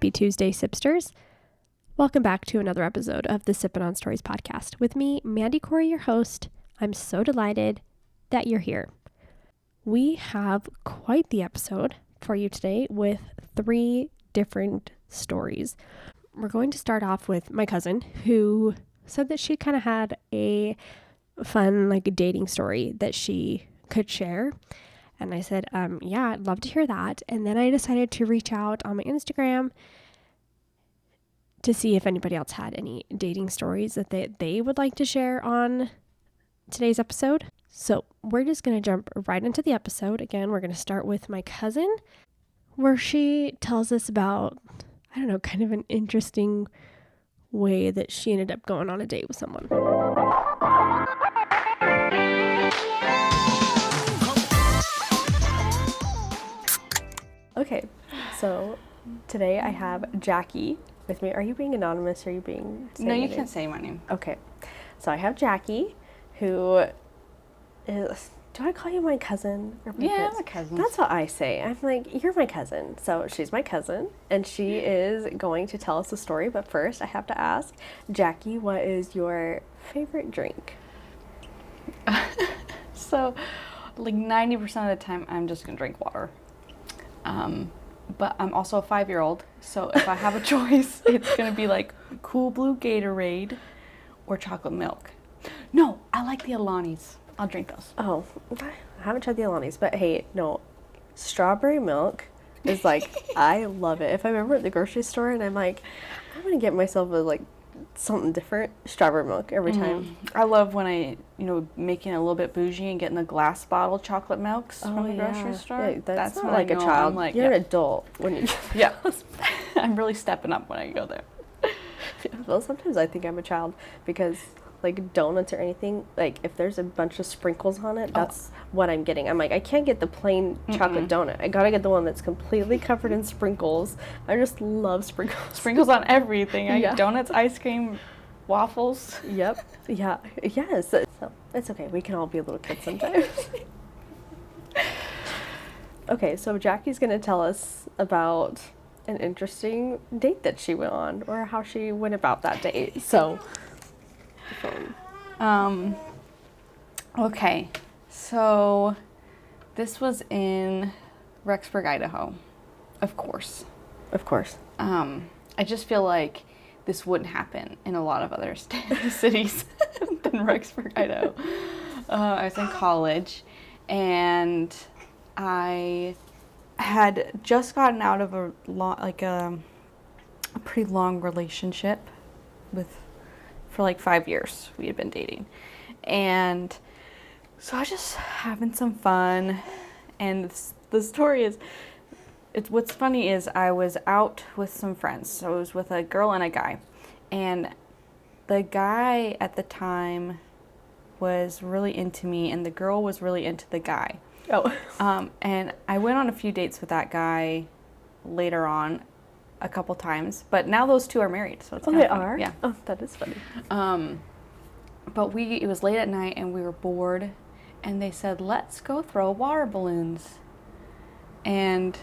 Happy Tuesday, Sipsters. Welcome back to another episode of the Sippin' on Stories podcast. With me, Mandy Corey, your host. I'm so delighted that you're here. We have quite the episode for you today with 3 different stories. We're going to start off with my cousin who said that she kind of had a fun dating story that she could share. And I said, yeah, I'd love to hear that. And then I decided to reach out on my Instagram to see if anybody else had any dating stories that they would like to share on today's episode. So we're just going to jump right into the episode. Again, we're going to start with my cousin, where she tells us about, kind of an interesting way that she ended up going on a date with someone. Okay, so today I have Jackie with me. Are you being anonymous or are you being... No, you can't say my name. Okay, so I have Jackie, who is... Do I call you my cousin? Or yeah, I'm a cousin. That's what I say. I'm like, you're my cousin. So she's my cousin, and she is going to tell us a story. But first, I have to ask, Jackie, what is your favorite drink? So, 90% of the time, I'm just going to drink water. But I'm also a 5-year-old, so if I have a choice, it's going to be Cool Blue Gatorade or chocolate milk. No, I like the Alanis. I'll drink those. Oh, I haven't tried the Alanis, but hey, no, strawberry milk is I love it. If I'm ever at the grocery store and I'm I'm going to get myself something different, strawberry milk every time. I love when I, making it a little bit bougie and getting the glass bottle chocolate milks from the grocery store. Yeah, that's not like a child. You're an adult when you... Yeah. I'm really stepping up when I go there. Well, sometimes I think I'm a child because donuts or anything, if there's a bunch of sprinkles on it, that's what I'm getting. I'm I can't get the plain chocolate donut. I gotta get the one that's completely covered in sprinkles. I just love sprinkles. Sprinkles on everything. Donuts, ice cream, waffles. Yep. Yeah. Yes. So it's okay. We can all be a little kid sometimes. Okay, so Jackie's gonna tell us about an interesting date that she went on, or how she went about that date. So. Okay, so this was in Rexburg, Idaho, of course. I just feel like this wouldn't happen in a lot of other cities than Rexburg, Idaho. I was in college, and I had just gotten out of a pretty long relationship for 5 years. We had been dating, and so I was just having some fun. And the story is, what's funny is I was out with some friends. So I was with a girl and a guy, and the guy at the time was really into me, and the girl was really into the guy. And I went on a few dates with that guy later on, a couple times, but now those two are married, so it's they are? Yeah. Oh, that is funny. But it was late at night and we were bored, and they said, let's go throw water balloons. And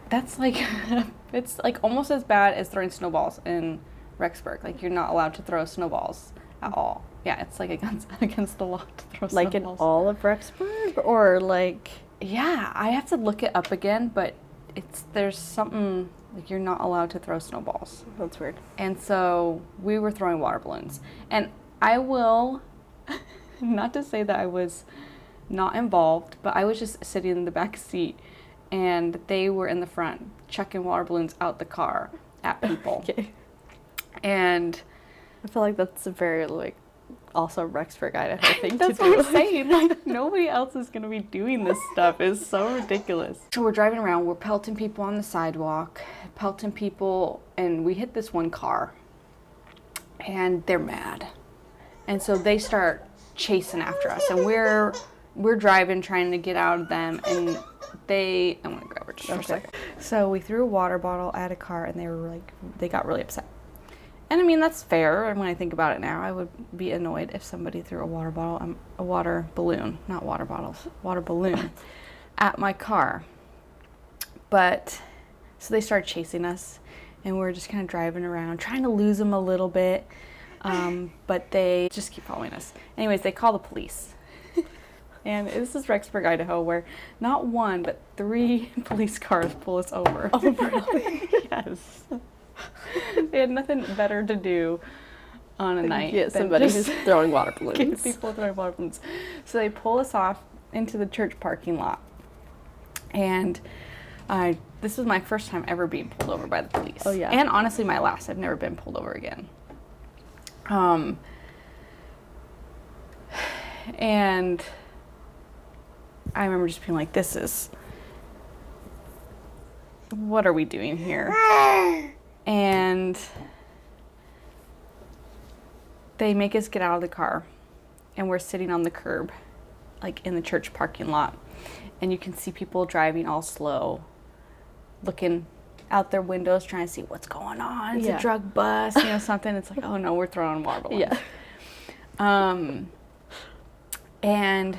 that's it's almost as bad as throwing snowballs in Rexburg. You're not allowed to throw snowballs at all. Yeah, it's against the law to throw snowballs. In all of Rexburg, or Yeah, I have to look it up again, but there's something you're not allowed to throw snowballs. That's weird. And so we were throwing water balloons, and I will not to say that I was not involved, but I was just sitting in the back seat, and they were in the front chucking water balloons out the car at people. Okay. And I feel like that's a very also Rexburg, Idaho thing to do. That's what I'm saying. Nobody else is going to be doing this stuff. It's so ridiculous. So we're driving around. We're pelting people on the sidewalk, pelting people, and we hit this one car, and they're mad. And so they start chasing after us, and we're driving, trying to get out of them, and I'm going to grab her just for a second. So we threw a water bottle at a car, and they got really upset. And I mean, that's fair. And when I think about it now, I would be annoyed if somebody threw a water balloon, not water bottles, water balloon at my car. But So they started chasing us, and we were just kind of driving around, trying to lose them a little bit, but they just keep following us. Anyways, they call the police. And this is Rexburg, Idaho, where not one, but 3 police cars pull us over. Oh, really? Yes. They had nothing better to do on a night. Get somebody who's throwing water balloons. Get people throwing water balloons. So they pull us off into the church parking lot. And this was my first time ever being pulled over by the police. Oh, yeah. And honestly, my last. I've never been pulled over again. And I remember just being like, what are we doing here? And they make us get out of the car, and we're sitting on the curb, like in the church parking lot. And you can see people driving all slow, looking out their windows, trying to see what's going on. It's a drug bust, something. It's like, oh no, we're throwing water balloons. Yeah. And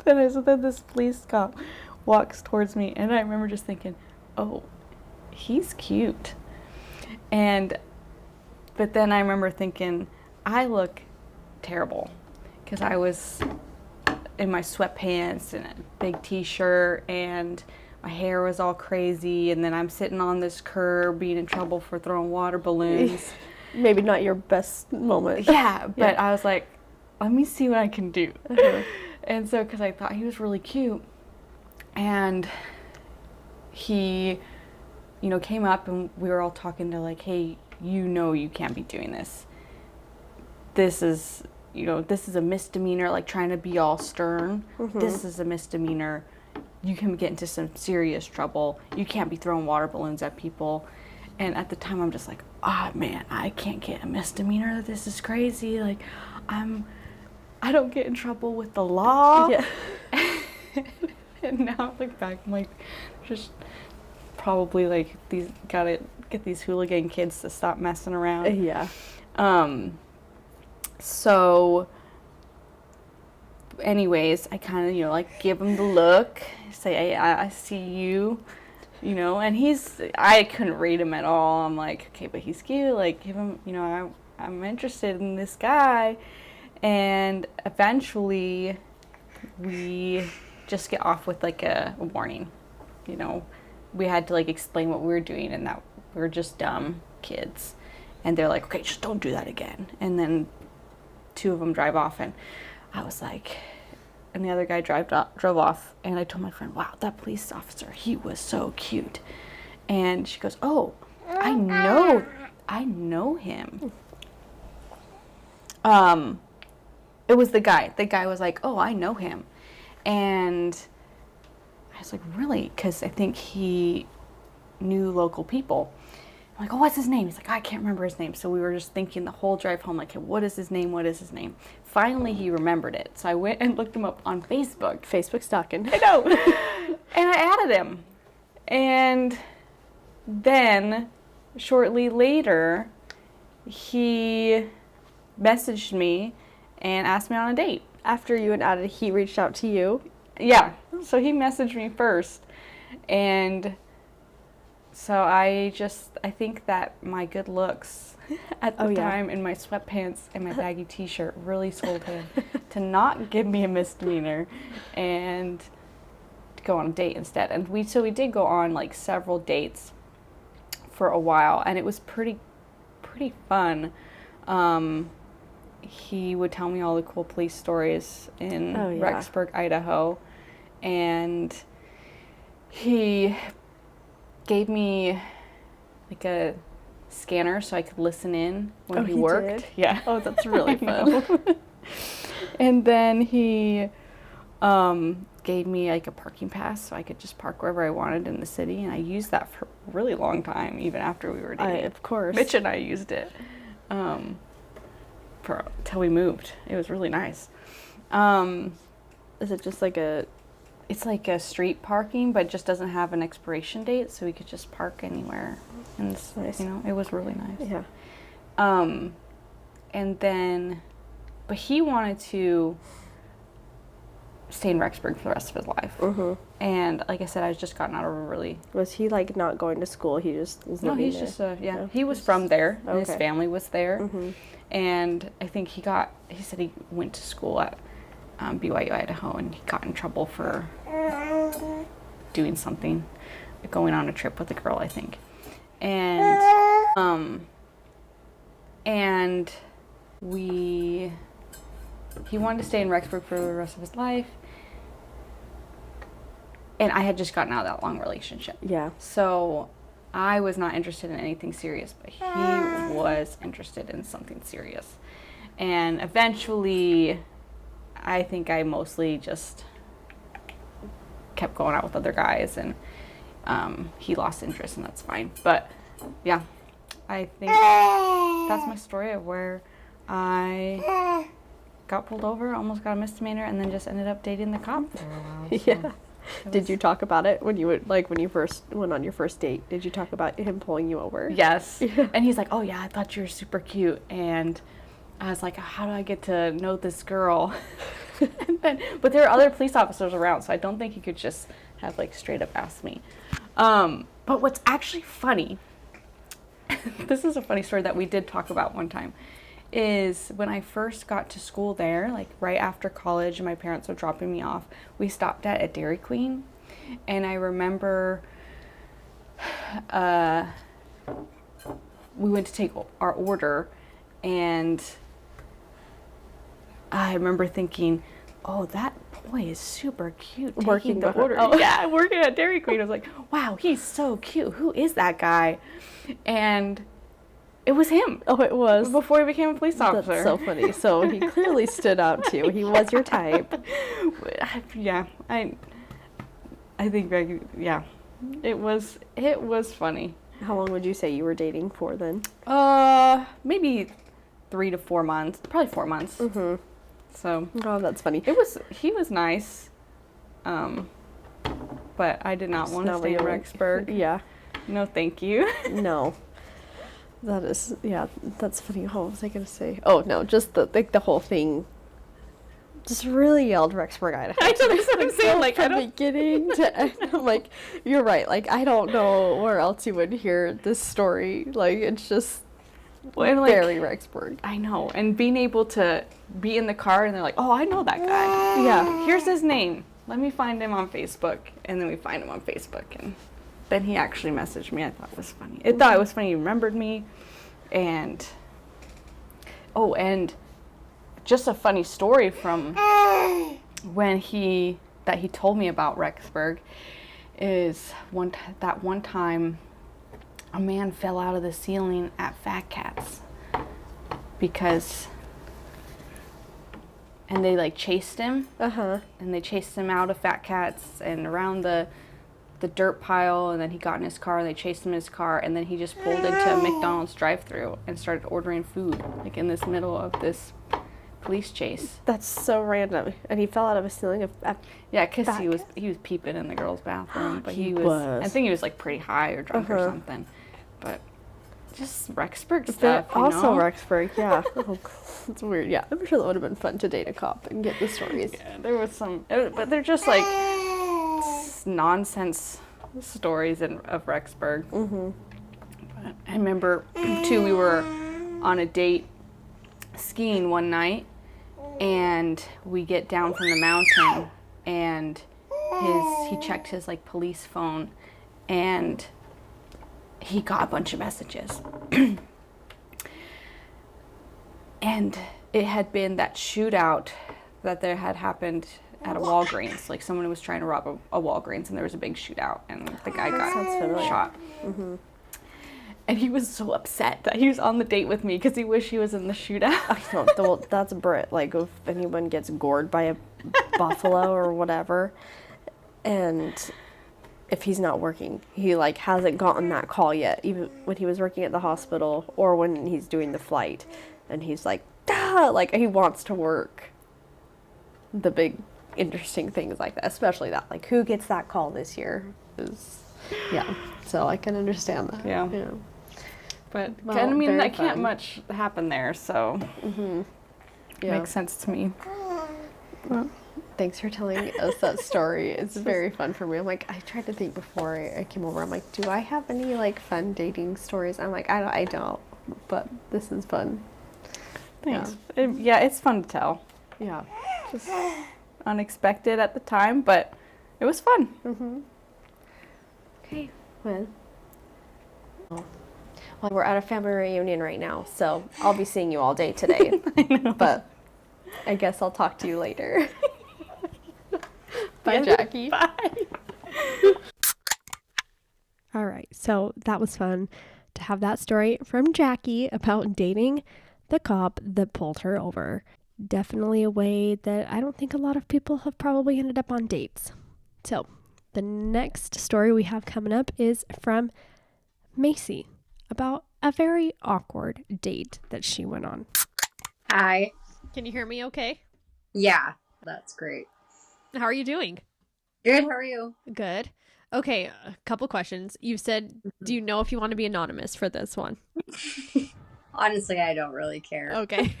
then this police cop walks towards me, and I remember just thinking, oh, he's cute. But then I remember thinking, I look terrible, because I was in my sweatpants and a big t-shirt, and my hair was all crazy, and then I'm sitting on this curb being in trouble for throwing water balloons. Maybe not your best moment. Yeah, but I was like, let me see what I can do. And so, because I thought he was really cute, and he, came up, and we were all talking to like, hey, you can't be doing this. This is a misdemeanor, like trying to be all stern. Mm-hmm. This is a misdemeanor. You can get into some serious trouble. You can't be throwing water balloons at people. And at the time, I'm just like, man, I can't get a misdemeanor. This is crazy. Like, I don't get in trouble with the law. Yeah. And now I look back, I'm like, just probably like gotta get these hooligan kids to stop messing around. Yeah. So anyways, I kind of, like give him the look, say, hey, I see you, and I couldn't read him at all. I'm like, okay, but he's cute, like give him, I'm interested in this guy. And eventually we just get off with like a warning. We had to like explain what we were doing and that we were just dumb kids. And they're like, okay, just don't do that again. And then 2 of them drive off, and I was like, and the other guy drove off, and I told my friend, wow, that police officer, he was so cute. And she goes, oh, I know him. It was the guy. The guy was like, oh, I know him. And I was like, really? Because I think he knew local people. I'm like, oh, what's his name? He's like, I can't remember his name. So we were just thinking the whole drive home, like, hey, what is his name? What is his name? Finally, he remembered it. So I went and looked him up on Facebook. Facebook stalking. I know. And I added him. And then, shortly later, he messaged me and asked me on a date. After you had added, he reached out to you? Yeah. So he messaged me first. And so I think that my good looks at the time in my sweatpants and my baggy t-shirt really sold him to not give me a misdemeanor and to go on a date instead. And we did go on like several dates for a while, and it was pretty fun. He would tell me all the cool police stories in Rexburg, Idaho, and he gave me like a scanner so I could listen in when he worked. Did? Yeah. Oh, that's really fun. And then he gave me like a parking pass so I could just park wherever I wanted in the city, and I used that for a really long time, even after we were dating. Of course. Mitch and I used it till we moved. It was really nice. Is it just like a... It's like a street parking, but it just doesn't have an expiration date, so we could just park anywhere. And it's, nice. It was really nice. Yeah. And then, but he wanted to stay in Rexburg for the rest of his life. And like I said, I was just gotten out of a really... Was he like not going to school? He just was living he's there? just he was from there, and his Okay. family was there. And I think he said he went to school at BYU, Idaho, and he got in trouble for doing something, going on a trip with a girl, I think. And he wanted to stay in Rexburg for the rest of his life. And I had just gotten out of that long relationship. Yeah. So I was not interested in anything serious, but he was interested in something serious. And eventually, I think I mostly just kept going out with other guys, and he lost interest, and that's fine. But yeah, I think that's my story of where I got pulled over, almost got a misdemeanor, and then just ended up dating the cop for a while. So Yeah. Did you talk about it when you first went on your first date? Did you talk about him pulling you over? Yes. And he's like, "Oh yeah, I thought you were super cute." And I was like, "How do I get to know this girl?" But there are other police officers around, so I don't think he could just have like straight up asked me. But what's actually funny, this is a funny story that we did talk about one time, is when I first got to school there, like right after college, and my parents were dropping me off, we stopped at a Dairy Queen, and I remember we went to take our order, and I remember thinking, "Oh, that boy is super cute taking Working the order." Oh. Yeah, working at Dairy Queen. I was like, "Wow, he's so cute. Who is that guy?" And it was him. Oh, it was. Before he became a police officer. That's so funny. So he clearly stood out to you. He was your type. Yeah, I think, yeah, it was funny. How long would you say you were dating for then? Maybe 3 to 4 months. Probably 4 months. So. Oh, that's funny. He was nice. But I did not want to stay in Rexburg. Yeah. No, thank you. No. That is, yeah, that's funny. What was I going to say? Oh, no, just the whole thing. Just really yelled Rexburg, Idaho. I know, that's what I'm saying. Like, from beginning to end. I'm like, you're right. Like, I don't know where else you would hear this story. Like, it's just very Rexburg. I know. And being able to be in the car and they're like, "Oh, I know that guy. Yeah. Here's his name. Let me find him on Facebook." And then we find him on Facebook, and then he actually messaged me. I thought it was funny. I thought it was funny he remembered me. And and just a funny story from when he told me about Rexburg is that one time a man fell out of the ceiling at Fat Cats and they like chased him. And they chased him out of Fat Cats and around the dirt pile, and then he got in his car and they chased him in his car, and then he just pulled into a McDonald's drive-thru and started ordering food like in this middle of this police chase. That's so random. And he fell out of a ceiling Yeah, because he was peeping in the girl's bathroom, but He he was. was. I think he was like pretty high or drunk or something. But just Rexburg stuff. Also you know? Rexburg, yeah. Oh, it's weird. Yeah, I'm sure that would have been fun to date a cop and get the stories. Yeah, there was some, but they're just like nonsense stories of Rexburg. But I remember too, we were on a date skiing one night, and we get down from the mountain, and he checked his like police phone, and he got a bunch of messages. And it had been that shootout that there had happened at a Walgreens. Like someone was trying to rob a Walgreens, and there was a big shootout, and the guy got shot. And he was so upset that he was on the date with me because he wished he was in the shootout. I don't, well, that's Brit. Like, if anyone gets gored by a buffalo or whatever, and if he's not working, he, like, hasn't gotten that call yet, even when he was working at the hospital or when he's doing the flight, and he's like, ah, like, he wants to work the big, interesting things like that, especially that. Like, who gets that call this year? Yeah, so I can understand that. Yeah. Yeah. But, Well, I mean, very that can't fun. much happen there, so Yeah. makes sense to me. Thanks for telling us that story. It's very fun for me. I'm like, I tried to think before I came over. I'm like, do I have any like fun dating stories? I'm like, I don't, but this is fun. Thanks. Yeah, it's fun to tell. Yeah. Just unexpected at the time, but it was fun. Mm-hmm. Okay. Well, we're at a family reunion right now, so I'll be seeing you all day today. I know. But I guess I'll talk to you later. Bye, Jackie. Bye. All right, so that was fun to have that story from Jackie about dating the cop that pulled her over. Definitely a way that I don't think a lot of people have probably ended up on dates. So the next story we have coming up is from Macy about a very awkward date that she went on. Hi. Can you hear me okay? Yeah, that's great. How are you doing? Good, how are you? Good. Okay, a couple questions. You said, do you know if you want to be anonymous for this one? Honestly, I don't really care. Okay.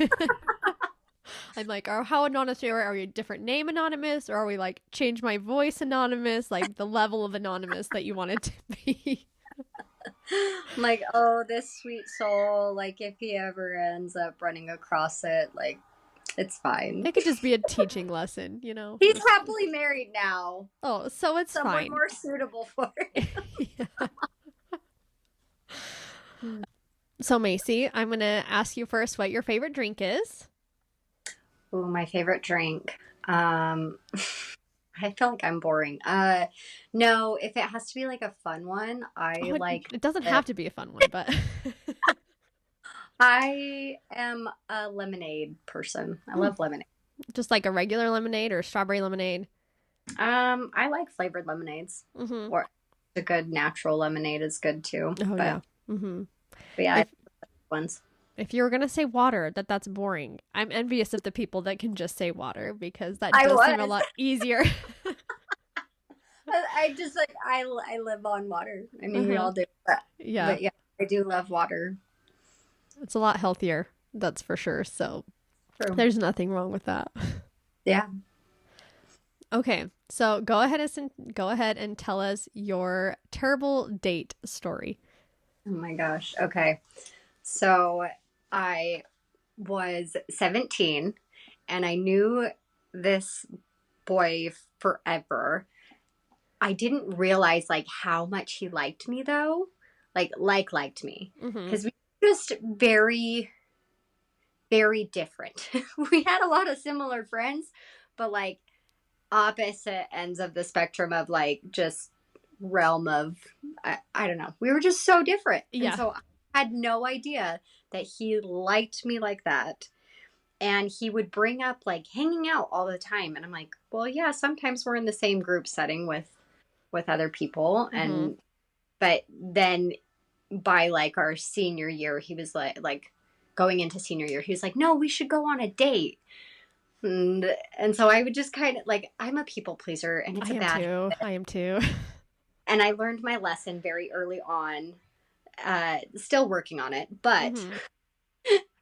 I'm like, how anonymous are we? Are we a different name anonymous? Or are we like change my voice anonymous? Like the level of anonymous that you want it to be? I'm like, oh, this sweet soul, like if he ever ends up running across it, like, it's fine. It could just be a teaching lesson, you know? He's happily married now. Oh, so it's Someone fine. more suitable for it. Yeah. So Macy, I'm going to ask you first what your favorite drink is. Ooh, my favorite drink. I feel like I'm boring. No, if it has to be like a fun one, It doesn't have to be a fun one, but I am a lemonade person. I love lemonade. just like a regular lemonade or strawberry lemonade. I like flavored lemonades. Mm-hmm. Or a good natural lemonade is good too. Oh, yeah. Mm-hmm. But yeah, I like ones. If you were going to say water, that's boring. I'm envious of the people that can just say water because that I does was. seem a lot easier. I just like I live on water. I mean, we all do. But Yeah. yeah, I do love water. It's a lot healthier, that's for sure. So True. there's nothing wrong with that. Yeah. Okay, so go ahead and tell us your terrible date story. Oh my gosh. Okay. So I was 17 and I knew this boy forever. I didn't realize like how much he liked me though. Liked me. Mm-hmm. Because we were just very, very different. We had a lot of similar friends, but like opposite ends of the spectrum of like just realm of I don't know. We were just so different. Yeah. And so I had no idea that he liked me like that. And he would bring up like hanging out all the time. And I'm like, well, yeah, sometimes we're in the same group setting with other people. Mm-hmm. And but then by like our senior year, he was like going into senior year, he was like, no, we should go on a date. And so I would just kind of like, I'm a people pleaser and it's a bad habit. I am too. And I learned my lesson very early on, still working on it, but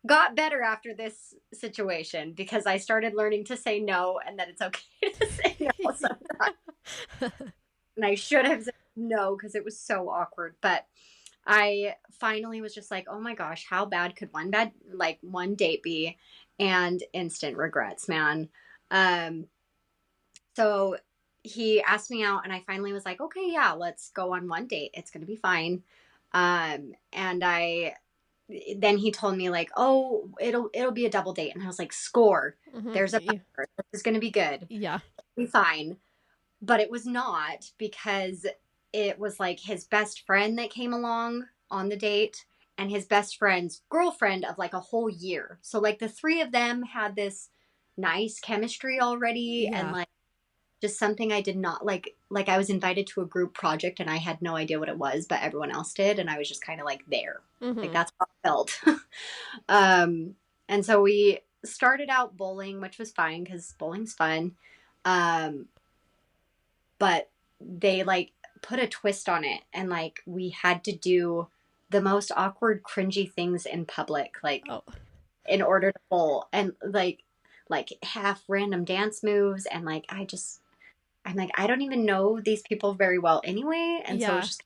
got better after this situation because I started learning to say no and that it's okay to say no sometimes. And I should have said no because it was so awkward. But I finally was just like, oh my gosh, how bad could one date be? And instant regrets, man. So he asked me out and I finally was like, okay, yeah, let's go on one date. It's going to be fine. And then he told me like, oh, it'll be a double date. And I was like, score. Mm-hmm. There's a buffer. This is going to be good. Yeah. It'll be fine. But it was not because it was like his best friend that came along on the date and his best friend's girlfriend of like a whole year. So like the three of them had this nice chemistry already. Yeah. And like just something I did not like I was invited to a group project and I had no idea what it was, but everyone else did. And I was just kind of like there. Mm-hmm. Like that's how I felt. And so we started out bowling, which was fine because bowling's fun. But they like put a twist on it and like we had to do the most awkward, cringy things in public, like in order to bowl. And like like half random dance moves. And like, I'm like, I don't even know these people very well anyway. And so Yeah. it's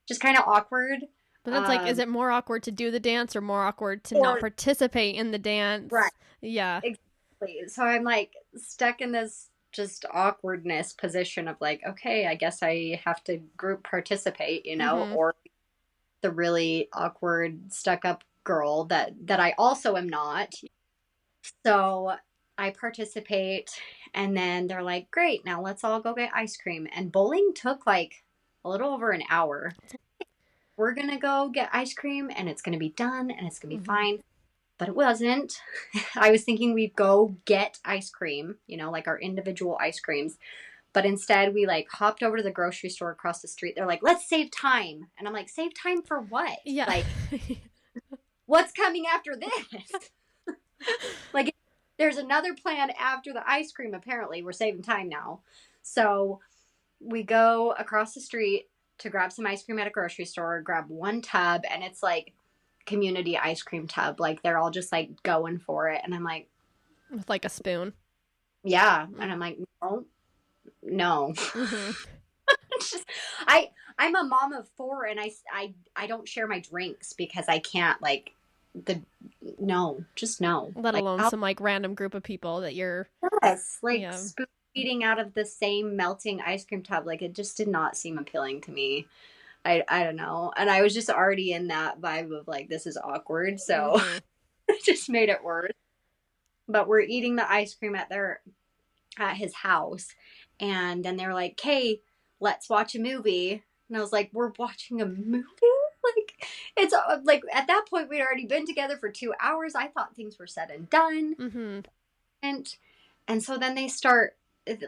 just kind of awkward. But that's like, is it more awkward to do the dance or more awkward to Or not participate in the dance? Right. Yeah. Exactly. So I'm like stuck in this just awkwardness position of like, okay, I guess I have to group participate, you know, or the really awkward stuck up girl that I also am not. So I participate, and then they're like, great, now let's all go get ice cream. And bowling took like a little over an hour. We're gonna go get ice cream and it's gonna be done and it's gonna be fine. But it wasn't. I was thinking we'd go get ice cream, you know, like our individual ice creams. But instead, we like hopped over to the grocery store across the street. They're like, let's save time. And I'm like, save time for what? Yeah. Like, what's coming after this? Like, there's another plan after the ice cream, apparently. We're saving time now. So we go across the street to grab some ice cream at a grocery store, grab one tub, and it's like community ice cream tub. Like, they're all just like going for it. And I'm like, with like a spoon. Yeah. And I'm like, no. Just, I'm a mom of 4 and I don't share my drinks because I can't like just no. Let like, alone some like random group of people that you're spoon feeding out of the same melting ice cream tub. Like it just did not seem appealing to me. I don't know. And I was just already in that vibe of like, this is awkward. So it just made it worse. But we're eating the ice cream at his house. And then they were like, hey, let's watch a movie. And I was like, we're watching a movie? Like, it's like at that point, we'd already been together for 2 hours. I thought things were said and done. And so then they start,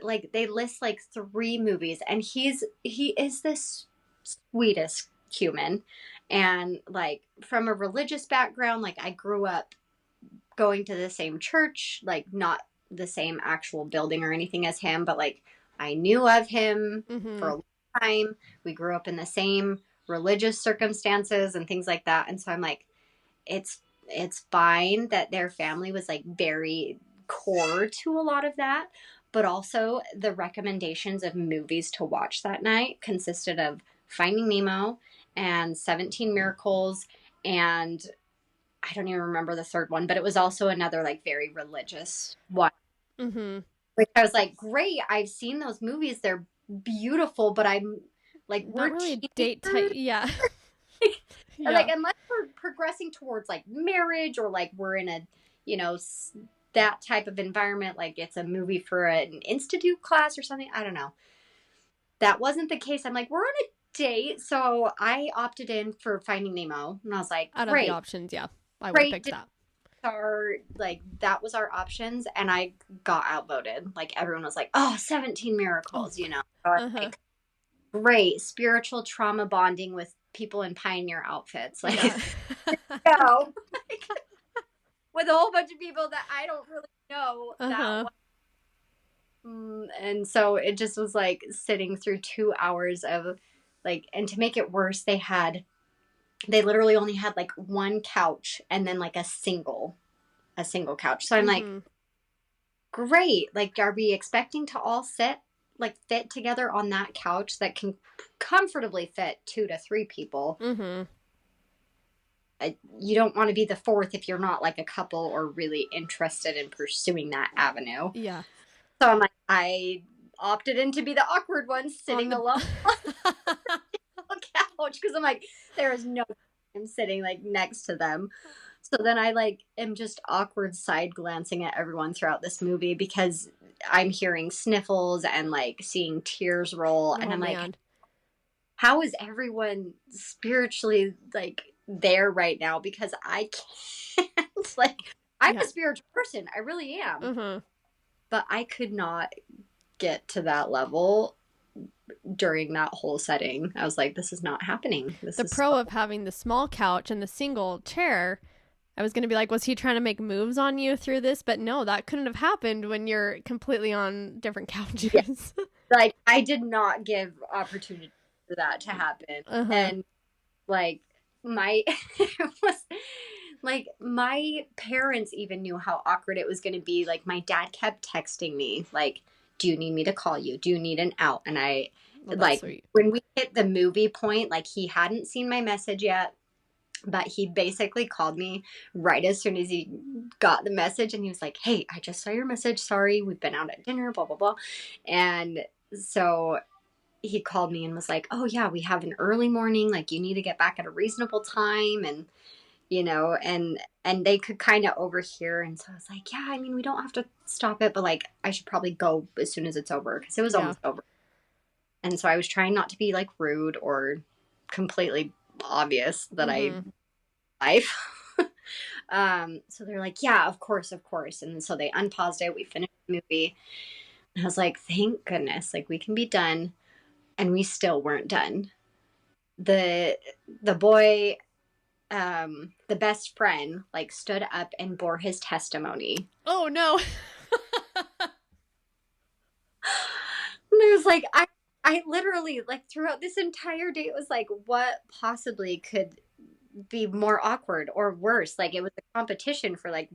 like, they list like 3 movies. And he is this sweetest human. And like from a religious background, like I grew up going to the same church, like not the same actual building or anything as him, but like I knew of him for a long time. We grew up in the same religious circumstances and things like that. And so I'm like, it's fine that their family was like very core to a lot of that. But also the recommendations of movies to watch that night consisted of Finding Nemo and 17 Miracles, and I don't even remember the third one, but it was also another like very religious one. Which I was like, great, I've seen those movies, they're beautiful, but I'm like, not really a date type. Yeah. Like unless we're progressing towards like marriage or like we're in a, you know, that type of environment, like it's a movie for an institute class or something, I don't know. That wasn't the case. I'm like, we're on a date, so I opted in for Finding Nemo, and I was like, out of the options, I would pick that. That was our options, and I got outvoted. Like everyone was like, oh, 17 Miracles, you know. So like, great spiritual trauma bonding with people in pioneer outfits, like go with a whole bunch of people that I don't really know that one. And so it just was like sitting through 2 hours of like, and to make it worse, they literally only had like one couch and then like a single couch. So I'm like, great. Like, are we expecting to all fit together on that couch that can comfortably fit 2 to 3 people? You don't want to be the 4th if you're not like a couple or really interested in pursuing that avenue. Yeah. So I'm like, I opted in to be the awkward one sitting alone on the couch because I'm like, there is no I'm sitting like next to them. So then I like am just awkward side glancing at everyone throughout this movie because I'm hearing sniffles and like seeing tears roll. And I'm like, how is everyone spiritually like there right now? Because I can't. Like, I'm a spiritual person. I really am. But I could not get to that level during that whole setting. I was like, this is not happening. The pro of having the small couch and the single chair, I was going to be like, was he trying to make moves on you through this? But no, that couldn't have happened when you're completely on different couches. Yeah. Like, I did not give opportunity for that to happen. And like it was Like, my parents even knew how awkward it was going to be. Like, my dad kept texting me, like, do you need me to call you? Do you need an out? And I, Well, that's like, sweet. when we hit the movie point, like, he hadn't seen my message yet, but he basically called me right as soon as he got the message. And he was like, hey, I just saw your message. Sorry, we've been out at dinner, blah, blah, blah. And so he called me and was like, oh, yeah, we have an early morning. Like, you need to get back at a reasonable time. And and they could kind of overhear. And so I was like, yeah, I mean, we don't have to stop it, but like, I should probably go as soon as it's over, because it was almost over. And so I was trying not to be like rude or completely obvious that life. So they're like, yeah, of course. And so they unpaused it. We finished the movie. And I was like, thank goodness, like, we can be done. And we still weren't done. The boy, the best friend, like, stood up and bore his testimony. Oh no. And I was like, I literally, like, throughout this entire day, it was like, what possibly could be more awkward or worse? Like, it was a competition for like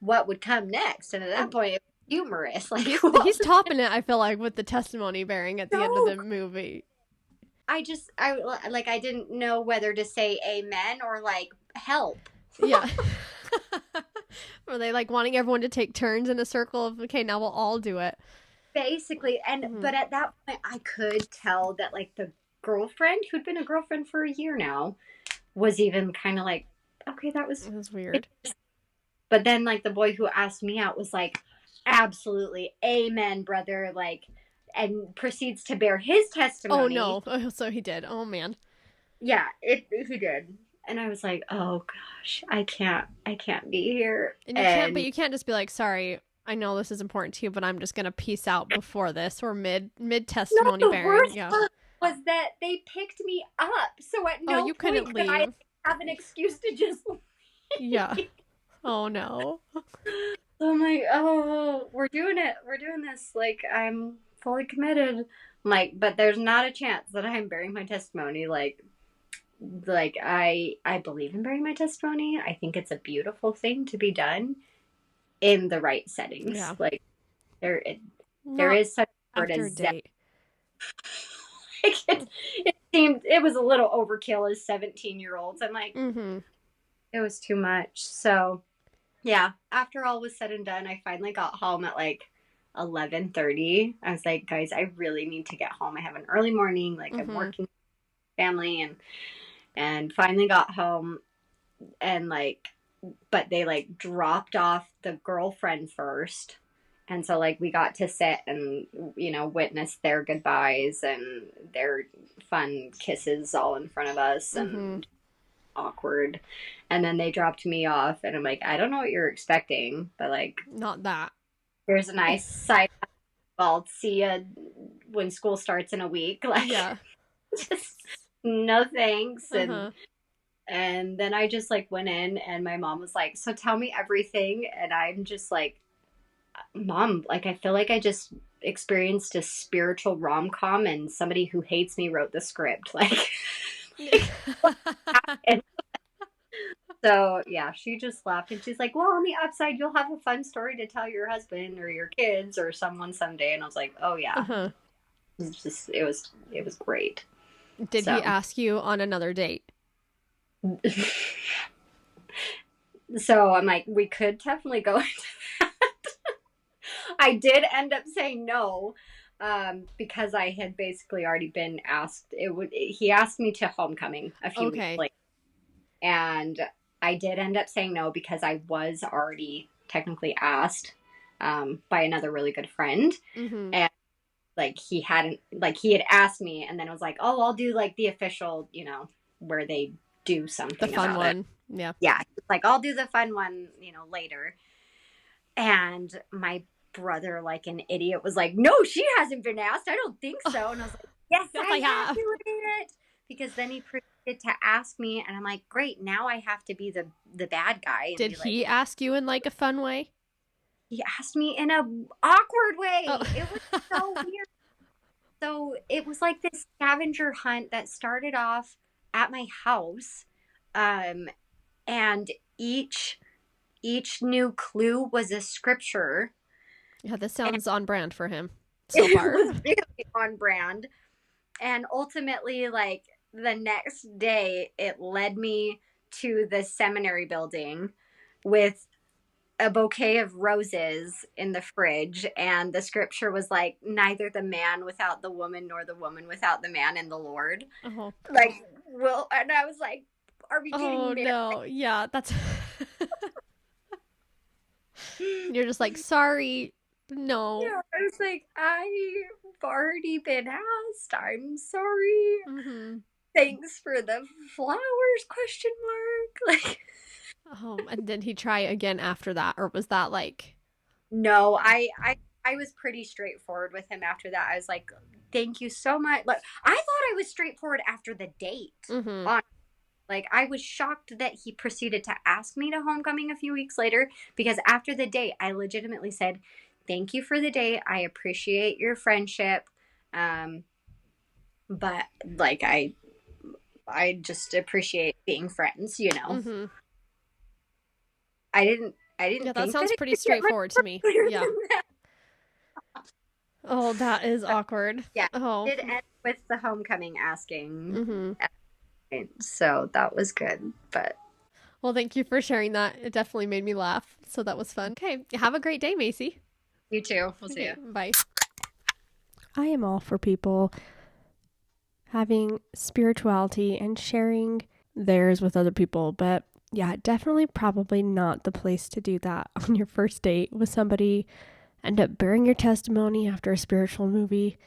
what would come next. And at that point, it was humorous. Like, he's topping it, I feel like, with the testimony bearing at the end of the movie. I didn't know whether to say amen or like help. Yeah. Were they like wanting everyone to take turns in a circle of, okay, now we'll all do it? Basically. And but at that point, I could tell that like the girlfriend, who'd been a girlfriend for a year now, was even kind of like, okay, that was weird. But then like the boy who asked me out was like, absolutely, amen, brother, like, and proceeds to bear his testimony. Oh no. So he did. Oh man. Yeah, he did. And I was like, oh gosh, I can't be here. And you can't just be like, sorry, I know this is important to you, but I'm just gonna peace out before this, or mid testimony bearing. Worst part was that they picked me up, so at no point could I have an excuse to just leave. Yeah. Oh no. So I'm like, oh, we're doing it. We're doing this. Like, I'm fully committed. I'm like, but there's not a chance that I'm bearing my testimony. Like I believe in bearing my testimony. I think it's a beautiful thing to be done in the right settings. Yeah. Like there is such a word as date. Like it was a little overkill as 17-year-olds. I'm like, it was too much. So yeah, after all was said and done, I finally got home at like 11:30. I was like, guys, I really need to get home. I have an early morning. Like, I'm working family, and finally got home, and like, but they like dropped off the girlfriend first. And so like we got to sit and, witness their goodbyes and their fun kisses all in front of us, and awkward. And then they dropped me off, and I'm like, I don't know what you're expecting, but like, not that. There's a nice side. I'll see you when school starts in a week. Like, yeah, just no thanks. And then I just like went in, and my mom was like, so tell me everything. And I'm just like, Mom, like, I feel like I just experienced a spiritual rom-com, and somebody who hates me wrote the script. Like, what happened? So yeah, she just laughed, and she's like, well, on the upside, you'll have a fun story to tell your husband or your kids or someone someday. And I was like, oh yeah. It was great. Did he ask you on another date? So I'm like, we could definitely go into that. I did end up saying no, because I had basically already been asked. He asked me to homecoming a few weeks later, and I did end up saying no because I was already technically asked by another really good friend, and like he had asked me, and then it was like, oh, I'll do like the official, where they do something, the fun about one. Yeah. Like, I'll do the fun one, later. And my brother, like an idiot, was like, no, she hasn't been asked. I don't think so. And I was like, yes, I have to it. Because then he proceeded to ask me, and I'm like, great, now I have to be the bad guy. Did he ask you in like a fun way? He asked me in a awkward way. Oh. It was so weird. So it was like this scavenger hunt that started off at my house. And each new clue was a scripture. Yeah, this sounds on brand for him so It far. was really on brand. And ultimately, like, the next day, it led me to the seminary building with a bouquet of roses in the fridge, and the scripture was like, neither the man without the woman nor the woman without the man in the Lord. Oh, Like, well, and I was like, are we getting oh married? no. Yeah, that's. You're just like, sorry, no. Yeah, I was like, I've already been asked. I'm sorry. Mm-hmm. Thanks for the flowers, question mark. Like, And then he try again after that, or was that like? no, I was pretty straightforward with him after that. I was like, thank you so much. Like, I thought I was straightforward after the date. Mm-hmm. Like, I was shocked that he proceeded to ask me to homecoming a few weeks later, because after the date, I legitimately said, thank you for the date. I appreciate your friendship. But like, I just appreciate being friends, you know. Mm-hmm. I didn't Yeah, that think sounds it pretty could get much straightforward to me. clearer Yeah. than that. Oh, that is awkward. Yeah, Oh. it ended with the homecoming asking. Mm-hmm. So that was good. But Well, thank you for sharing that. It definitely made me laugh. So that was fun. Okay, have a great day, Macy. you too. We'll see Okay, you. bye. I am all for people having spirituality and sharing theirs with other people, but yeah, definitely probably not the place to do that on your first date with somebody. End up bearing your testimony after a spiritual movie.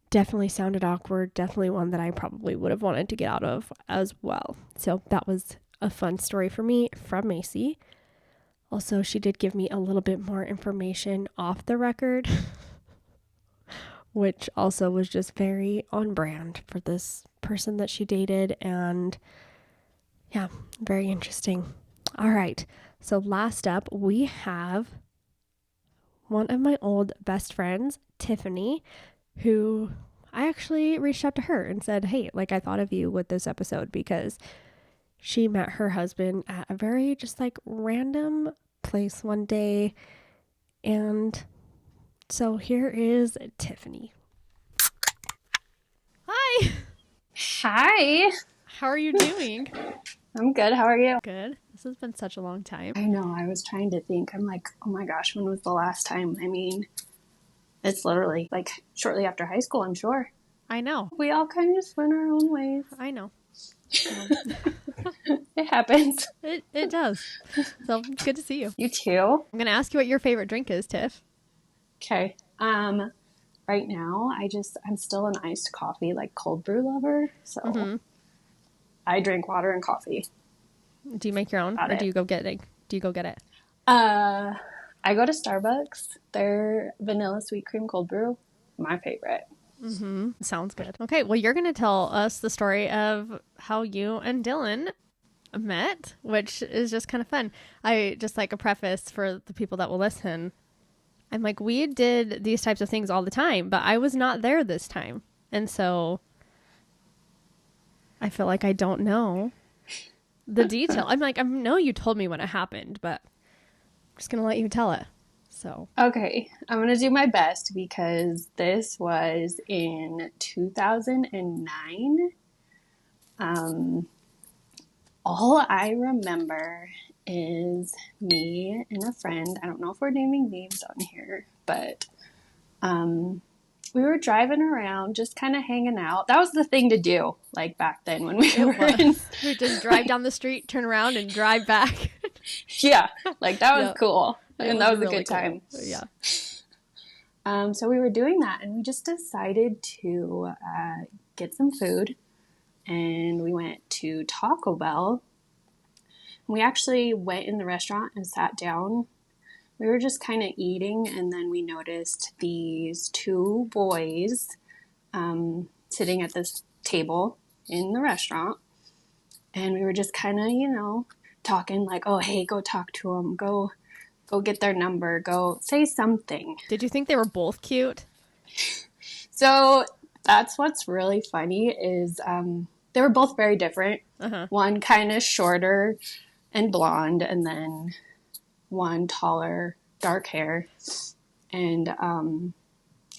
Definitely sounded awkward. Definitely one that I probably would have wanted to get out of as well. So that was a fun story for me from Macy. Also, she did give me a little bit more information off the record, which also was just very on brand for this person that she dated. And yeah, very interesting. All right. So last up, we have one of my old best friends, Tiffany, who I actually reached out to her and said, hey, like, I thought of you with this episode because she met her husband at a very just like random place one day. And so here is Tiffany. Hi. Hi. How are you doing? I'm good. How are you? Good. This has been such a long time. I know. I was trying to think. I'm like, oh my gosh, when was the last time? I mean, it's literally like shortly after high school, I'm sure. I know. We all kind of just went our own ways. I know. It happens. It does. So it's good to see you. You too. I'm going to ask you what your favorite drink is, Tiff. Okay. Right now, I'm still an iced coffee, like cold brew lover. So I drink water and coffee. Do you make your own or do you go get it? I go to Starbucks. Their vanilla sweet cream cold brew, my favorite. Sounds good. Okay, well, you're going to tell us the story of how you and Dylan met, which is just kind of fun. I just like a preface for the people that will listen. I'm like, we did these types of things all the time, but I was not there this time. And so I feel like I don't know the detail. I'm like, I know you told me when it happened, but I'm just going to let you tell it. So Okay, I'm going to do my best because this was in 2009. All I remember is me and a friend. I don't know if we're naming names on here, but we were driving around, just kind of hanging out. That was the thing to do, like back then when we were in. We just drive down the street, turn around, and drive back. Yeah, like that was Yep. cool. And that was really a good time. Cool. Yeah. So we were doing that, and we just decided to get some food, and we went to Taco Bell. We actually went in the restaurant and sat down. We were just kind of eating, and then we noticed these two boys sitting at this table in the restaurant, and we were just kind of, talking like, oh, hey, go talk to them, go get their number, go say something. Did you think they were both cute? So that's what's really funny is they were both very different. Uh-huh. One kind of shorter, and blonde, and then one taller, dark hair. And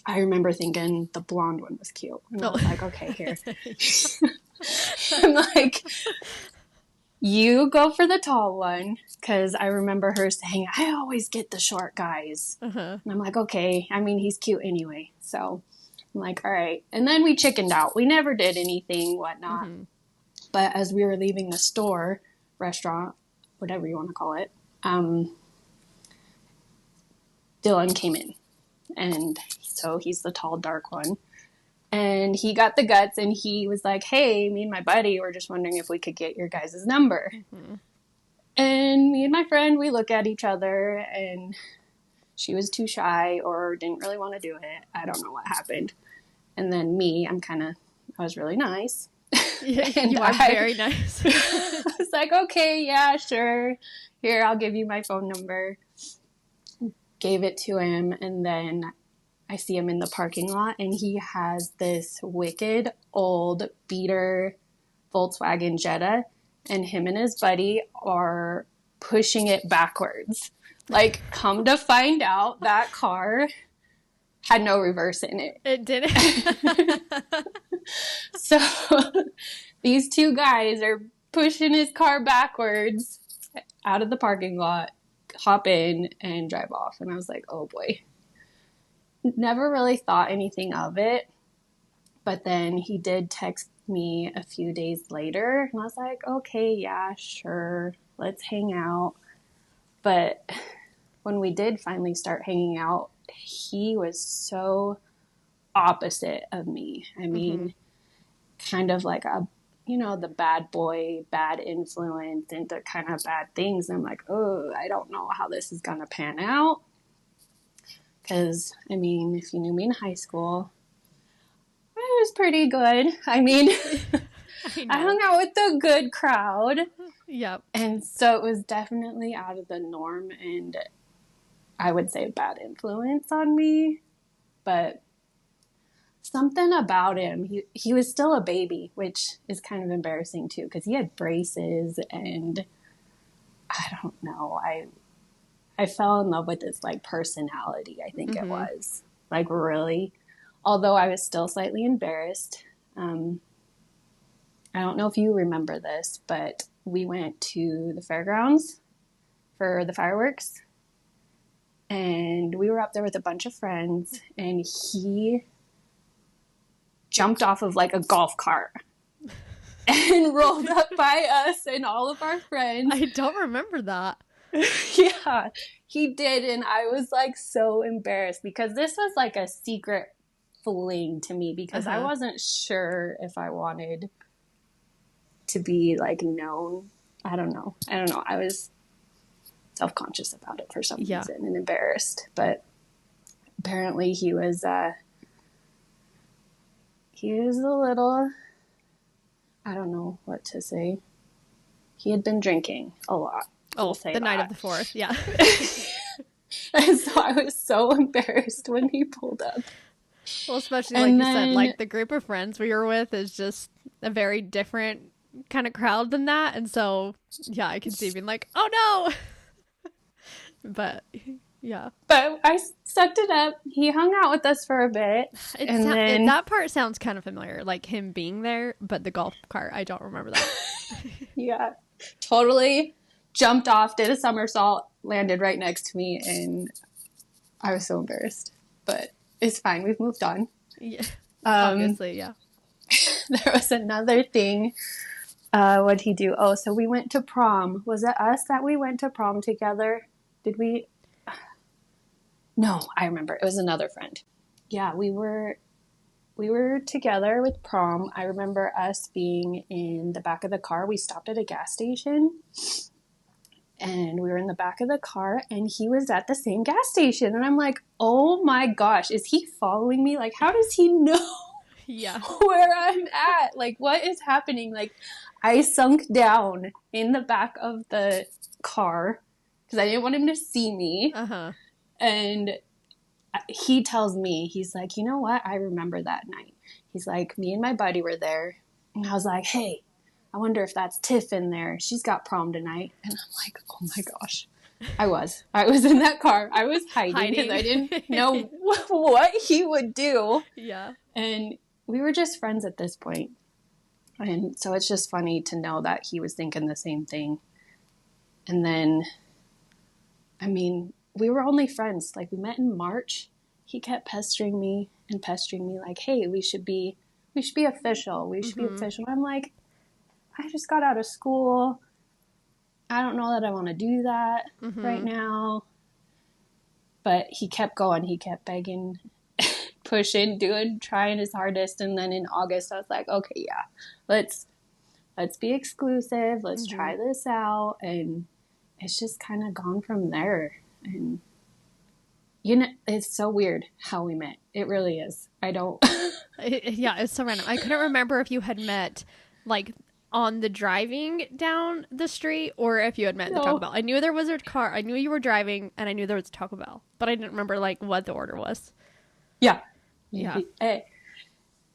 I remember thinking the blonde one was cute. And I was like, okay, here. I'm like, you go for the tall one, because I remember her saying, I always get the short guys. And I'm like, okay. I mean, he's cute anyway. So I'm like, all right. And then we chickened out. We never did anything, whatnot. But as we were leaving the store, restaurant, whatever you want to call it, Dylan came in. And so he's the tall, dark one. And he got the guts, and he was like, hey, me and my buddy were just wondering if we could get your guys' number. And me and my friend, we look at each other, and she was too shy or didn't really want to do it. I don't know what happened. And then me, I was really nice. Yeah, and you are very nice. I was like, okay, yeah, sure. Here, I'll give you my phone number. Gave it to him, and then I see him in the parking lot, and he has this wicked old beater Volkswagen Jetta, and him and his buddy are pushing it backwards. Like, come to find out, that car had no reverse in it. It didn't. So these two guys are pushing his car backwards out of the parking lot, hop in, and drive off. And I was like, oh boy. Never really thought anything of it. But then he did text me a few days later, and I was like, okay, yeah, sure, let's hang out. But when we did finally start hanging out, he was so opposite of me. I mean, kind of like the bad boy, bad influence into kind of bad things. I'm like, oh, I don't know how this is going to pan out. Because, I mean, if you knew me in high school, I was pretty good. I mean, I hung out with the good crowd. Yep. And so it was definitely out of the norm, and I would say a bad influence on me. But something about him, he was still a baby, which is kind of embarrassing too, because he had braces, and I don't know, I fell in love with his like personality, I think it was. Like, really. Although I was still slightly embarrassed. I don't know if you remember this, but we went to the fairgrounds for the fireworks. And we were up there with a bunch of friends, and he jumped off of like a golf cart and rolled up by us and all of our friends. I don't remember that. Yeah, he did. And I was like so embarrassed, because this was like a secret fling to me, because I wasn't sure if I wanted to be like known. I don't know. I was self-conscious about it for some reason and embarrassed. But apparently he was a little, I don't know what to say. He had been drinking a lot. Oh, the night of the 4th, yeah. And so I was so embarrassed when he pulled up. Well, especially like you said, like the group of friends we were with is just a very different kind of crowd than that. And so, yeah, I could see being like, oh no. But, yeah. But I sucked it up. He hung out with us for a bit. That part sounds kind of familiar, like him being there, but the golf cart, I don't remember that. Yeah, totally jumped off, did a somersault, landed right next to me, and I was so embarrassed. But it's fine. We've moved on. Yeah, obviously, yeah. There was another thing. What'd he do? Oh, so we went to prom. Was it us that we went to prom together? Did we? No, I remember. It was another friend. Yeah, we were together with prom. I remember us being in the back of the car. We stopped at a gas station, and we were in the back of the car, and he was at the same gas station. And I'm like, oh my gosh, is he following me? Like, how does he know where I'm at? Like, what is happening? Like, I sunk down in the back of the car because I didn't want him to see me. And he tells me, he's like, you know what? I remember that night. He's like, me and my buddy were there. And I was like, hey, I wonder if that's Tiff in there. She's got prom tonight. And I'm like, oh my gosh. I was in that car. I was hiding because I didn't know what he would do. Yeah. And we were just friends at this point. And so it's just funny to know that he was thinking the same thing. And then, I mean, we were only friends. Like, we met in March. He kept pestering me like, hey, we should be official. We should be official. I'm like, I just got out of school. I don't know that I want to do that right now. But he kept going. He kept begging, pushing, trying his hardest. And then in August, I was like, okay, yeah, let's be exclusive. Let's try this out. And it's just kind of gone from there. And, you know, it's so weird how we met. It really is. I don't. Yeah, it's so random. I couldn't remember if you had met, like, on the driving down the street or if you had met in the Taco Bell. I knew there was a car. I knew you were driving, and I knew there was a Taco Bell, but I didn't remember, like, what the order was. Yeah. Yeah.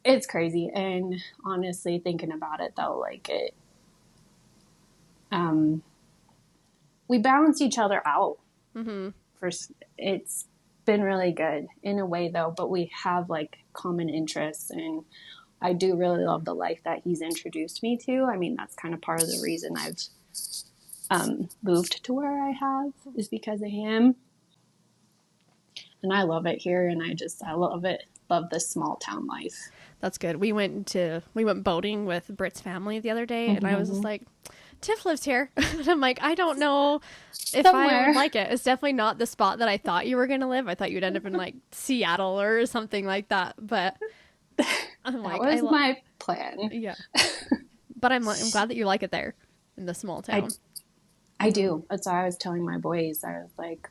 It's crazy. And honestly, thinking about it, though, like, we balance each other out. It's been really good in a way, though, but we have, like, common interests, and I do really love the life that he's introduced me to. I mean, that's kind of part of the reason I've moved to where I have, is because of him. And I love it here, and I love it. Love this small town life. That's good. We went boating with Britt's family the other day, and I was just like, Tiff lives here. And I'm like, I don't know if I would like it. It's definitely not the spot that I thought you were going to live. I thought you'd end up in, like, Seattle or something like that. But I'm like, that was my plan. Yeah. But I'm glad that you like it there in the small town. I do. That's why I was telling my boys. I was like,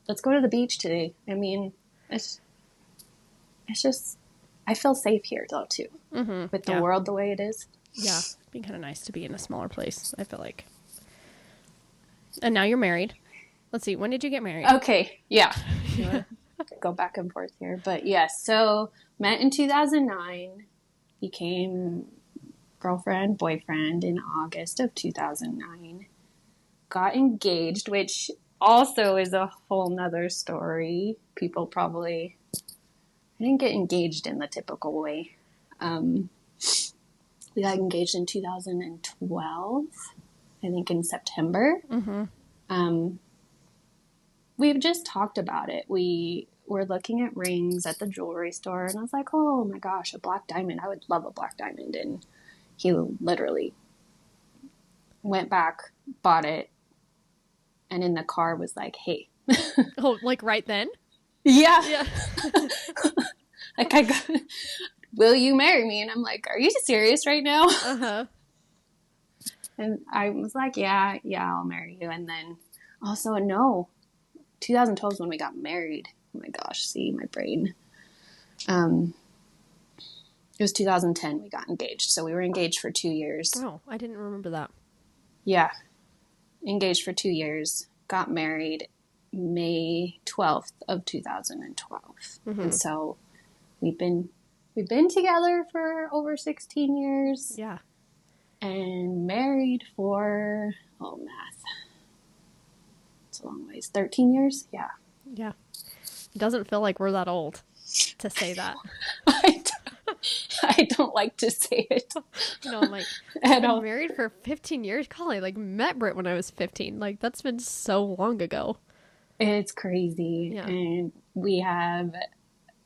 let's go to the beach today. I mean, it's just, I feel safe here, though, too. With the world the way it is. Yeah. It'd be kind of nice to be in a smaller place, I feel like. And now you're married. Let's see. When did you get married? Okay. Yeah. Go back and forth here. But yes, so met in 2009. Became girlfriend, boyfriend in August of 2009. Got engaged, which also is a whole nother story. People probably... I didn't get engaged in the typical way. We got engaged in 2012, I think in September. We've just talked about it. We were looking at rings at the jewelry store, and I was like, oh my gosh, a black diamond. I would love a black diamond. And he literally went back, bought it, and in the car was like, hey. Oh, like right then? Yeah. Like, will you marry me? And I'm like, are you serious right now? And I was like, yeah, I'll marry you. And then also, no, 2012 is when we got married. Oh my gosh, see my brain. It was 2010 we got engaged. So we were engaged for 2 years. Oh, I didn't remember that. Yeah. Engaged for 2 years. Got married May 12th of 2012. And so we've been together for over 16 years. Yeah. And married for, math. It's a long ways. 13 years? Yeah. Yeah. It doesn't feel like we're that old to say that. I don't like to say it. No, I'm like, I've been married for 15 years. Golly, like, met Britt when I was 15. Like, that's been so long ago. It's crazy. Yeah. And we have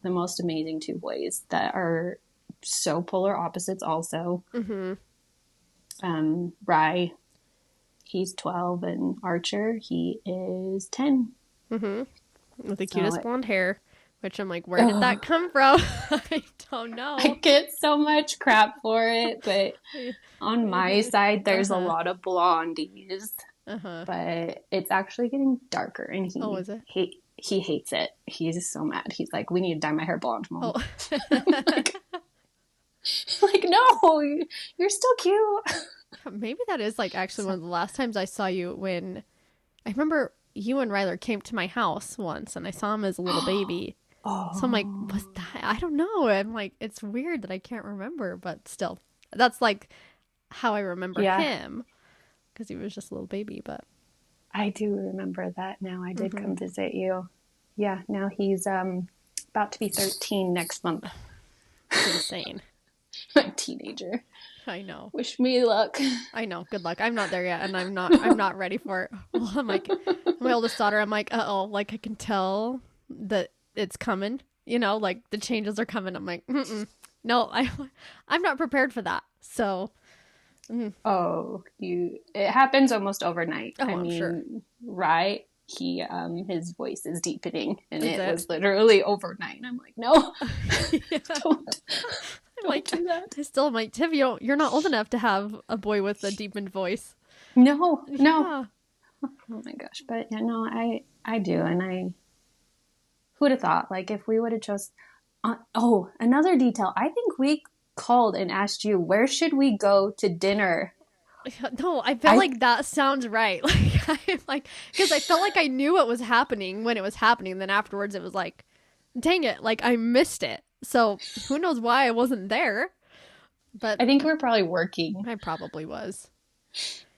the most amazing two boys that are so polar opposites also. Rye, he's 12, and Archer, he is 10. With the cutest blonde hair, which I'm like, where did that come from? I don't know. I get so much crap for it, but on my side, there's a lot of blondies. But it's actually getting darker, and he hates it. He's so mad. He's like, we need to dye my hair blonde, Mom. like, no, you're still cute. Maybe that is like actually one of the last times I saw you, when I remember you and Ryler came to my house once, and I saw him as a little baby. So I'm like, was that? I don't know. I'm like, it's weird that I can't remember, but still, that's like how I remember Yeah. him, because he was just a little baby. But I do remember that now. I did come visit you. Yeah, now he's about to be 13 next month. it's insane. A teenager. I know. Wish me luck. I know. Good luck. I'm not there yet, and I'm not ready for it. Well, I'm like, my oldest daughter, I'm like, uh-oh, like I can tell that it's coming, you know, like the changes are coming. I'm like, no, I'm not prepared for that. So, Oh, it happens almost overnight. Oh, I I'm mean, sure. right? He his voice is deepening, and Is it it? was literally overnight. And I'm like, no, Yeah. don't I'm like, do that. I still like, Tiff, you're not old enough to have a boy with a deepened voice. No. Yeah. Oh my gosh, but yeah, no, I do, and who would have thought? Like if we would have just, another detail. I think we called and asked you, where should we go to dinner? No, I felt like that sounds right. Like, because I felt like I knew what was happening when it was happening. Then afterwards, it was like, dang it, like I missed it. So who knows why I wasn't there? But I think we're probably working, I probably was.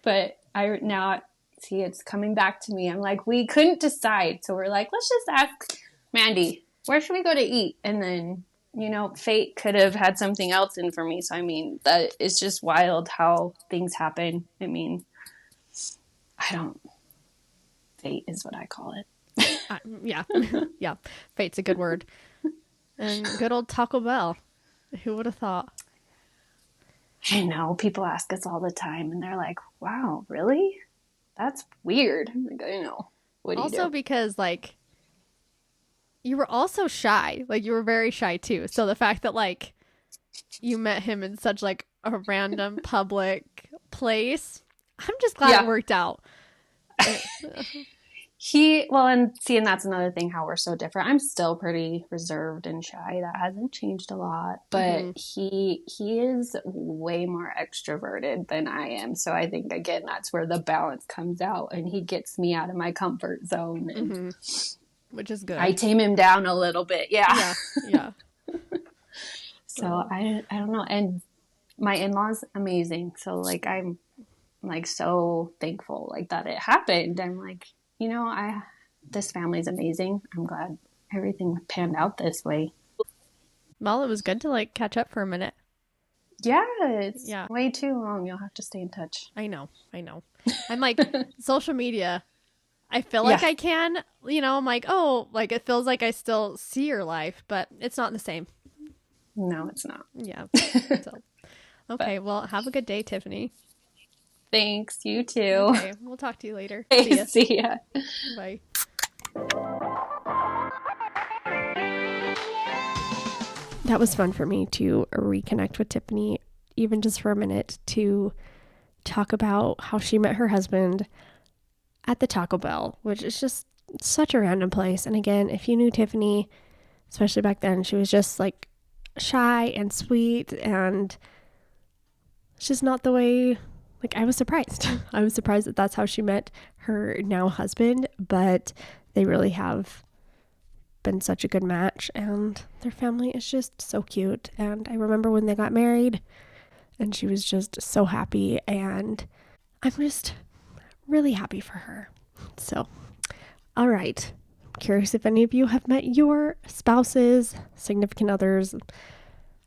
but I now see it's coming back to me. I'm like, we couldn't decide, so we're like, let's just ask Mandy, where should we go to eat? And then, fate could have had something else in for me. So, I mean, that is just wild how things happen. I mean, fate is what I call it. Yeah. Yeah. Fate's a good word. And good old Taco Bell. Who would have thought? I know people ask us all the time and they're like, wow, really? That's weird. I'm like, I know. What do you do? Also because, like, you were also shy. Like, you were very shy, too. So the fact that, like, you met him in such, like, a random public place, I'm just glad it worked out. And that's another thing, how we're so different. I'm still pretty reserved and shy. That hasn't changed a lot. But he is way more extroverted than I am. So I think, again, that's where the balance comes out. And he gets me out of my comfort zone. And which is good. I tame him down a little bit. Yeah. So I don't know. And my in-laws, amazing. So like, I'm like so thankful like that it happened. I'm like, this family's amazing. I'm glad everything panned out this way. Well, it was good to like catch up for a minute. Yeah, it's way too long. You'll have to stay in touch. I know. I'm like, social media, I feel like I can, I'm like, oh, like it feels like I still see your life, but it's not the same. No, it's not. Yeah. So, okay, well, have a good day, Tiffany. Thanks, you too. Okay, we'll talk to you later. Hey, see ya. Bye. That was fun for me to reconnect with Tiffany, even just for a minute, to talk about how she met her husband at the Taco Bell, which is just such a random place. And again, if you knew Tiffany, especially back then, she was just like shy and sweet, and it's just not the way. Like, I was surprised. I was surprised that that's how she met her now husband, but they really have been such a good match, and their family is just so cute. And I remember when they got married, and she was just so happy, and I'm just really happy for her. So, all right. I'm curious if any of you have met your spouses, significant others,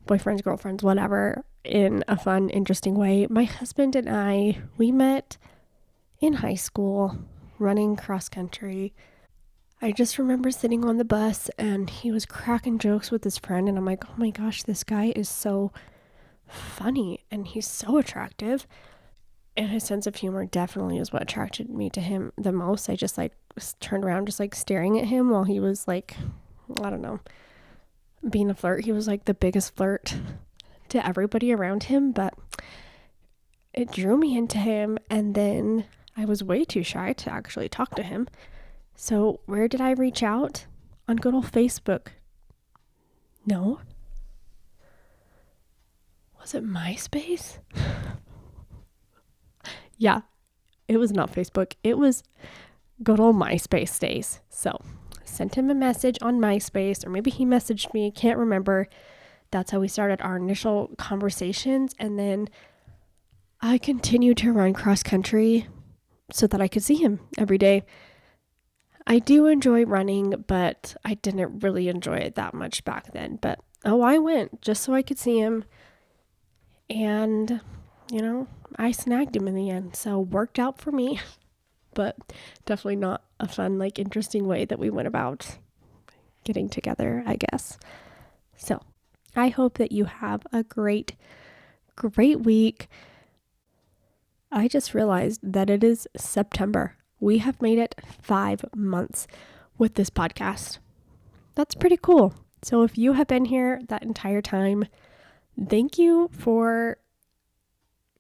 boyfriends, girlfriends, whatever, in a fun, interesting way. My husband and I, we met in high school running cross country. I just remember sitting on the bus and he was cracking jokes with his friend, and I'm like, oh my gosh, this guy is so funny and he's so attractive. And his sense of humor definitely is what attracted me to him the most. I just like turned around just like staring at him while he was like, I don't know, being a flirt. He was like the biggest flirt to everybody around him, but it drew me into him, and then I was way too shy to actually talk to him. So where did I reach out? On good old Facebook. No. Was it MySpace? Yeah, it was not Facebook. It was good old MySpace days. So I sent him a message on MySpace, or maybe he messaged me, can't remember. That's how we started our initial conversations. And then I continued to run cross country so that I could see him every day. I do enjoy running, but I didn't really enjoy it that much back then. But I went just so I could see him. And, I snagged him in the end. So worked out for me, but definitely not a fun, interesting way that we went about getting together, I guess. So I hope that you have a great week. I just realized that it is September. We have made it 5 months with this podcast. That's pretty cool. So if you have been here that entire time, thank you for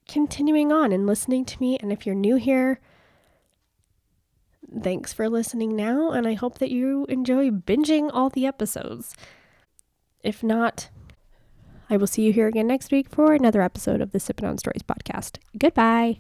continuing on and listening to me. And if you're new here, thanks for listening now. And I hope that you enjoy binging all the episodes. If not, I will see you here again next week for another episode of the Sippin' on Stories podcast. Goodbye.